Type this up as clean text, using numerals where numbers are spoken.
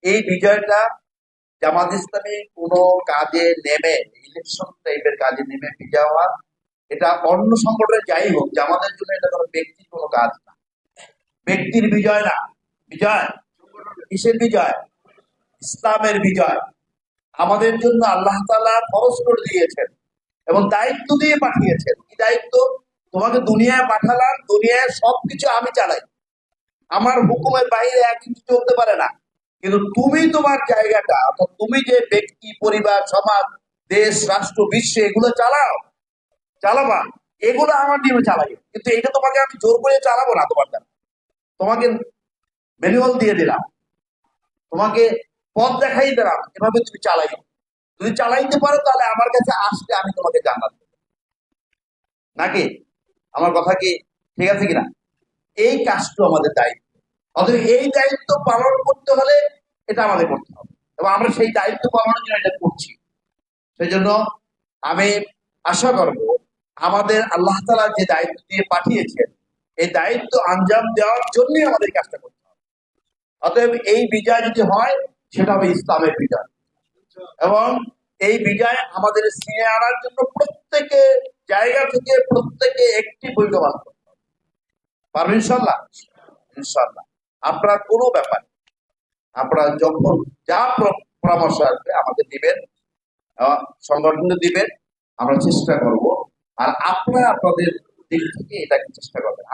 এই বিজয়টা জামাত ইসলামী কোনো কাজে নেমে, ইলেকশন টাইপের কাজে নেমে বিজয় হওয়া, এটা অন্য সংগঠনে যাই হোক, জামাতের জন্য এটা কোনো ব্যক্তির কোনো কাজ না, ব্যক্তির বিজয় না। বিজয় কিসের বিজয়? ইসলামের বিজয়। আমাদের জন্য আল্লাহ তাআলা ফরজ করে দিয়েছেন এবং দায়িত্ব দিয়ে পাঠিয়েছেন। কি দায়িত্ব? তোমাকে দুনিয়ায় পাঠালাম, দুনিয়ায় সবকিছু আমি চালাই, আমার হুকুমের বাইরে এক কিছু চলতে পারে না। কিন্তু তুমি তোমার জায়গাটা, অর্থাৎ তুমি যে ব্যক্তি, পরিবার, সমাজ, দেশ, রাষ্ট্র, বিশ্ব এগুলো চালাবা, এগুলো আমার নিয়মে চালাই। কিন্তু এটা তোমাকে আমি জোর করে চালাবো না। তোমার দ্বারা তোমাকে ম্যানুয়াল দিয়ে দিলাম, তোমাকে পথ দেখাই দিলাম, এভাবে তুমি চালাই। যদি চালাইতে পারো তাহলে আমার কাছে আসলে আমি তোমাকে জান্নাত দেব। নাকি? আমার কথা কি ঠিক আছে কিনা? এই কাজটা আমাদের দায়িত্ব। অতএব এই দায়িত্ব পালন করতে হলে এটা আমাদের করতে হবে এবং আমরা সেই দায়িত্ব পালনের জন্য এটা করছি। সেই জন্য আমি আশা করব আমাদের আল্লাহ তাআলা যে দায়িত্ব দিয়ে পাঠিয়েছেন, এই দায়িত্ব আঞ্জাম দেওয়ার জন্যই আমাদের কাজটা করতে হবে। অতএব এই বিজয় যদি হয়, সেটা হবে ইসলামের বিজয়। এবং এই বিজয় আমাদের ছিনিয়ে আনার জন্য প্রত্যেকে জায়গা থেকে প্রত্যেকে একটি ভূমিকা পালন করতে হবে। পারবেন ইনশাল্লাহ? ইনশাল্লাহ। আপনার কোনো ব্যাপার, আপনারা যখন যা পরামর্শ আসবে আমাদের দিবেন, সংগঠনে দিবেন, আমরা চেষ্টা করব। আর আপনারা আপনাদের দিক থেকে এটাকে চেষ্টা করবেন।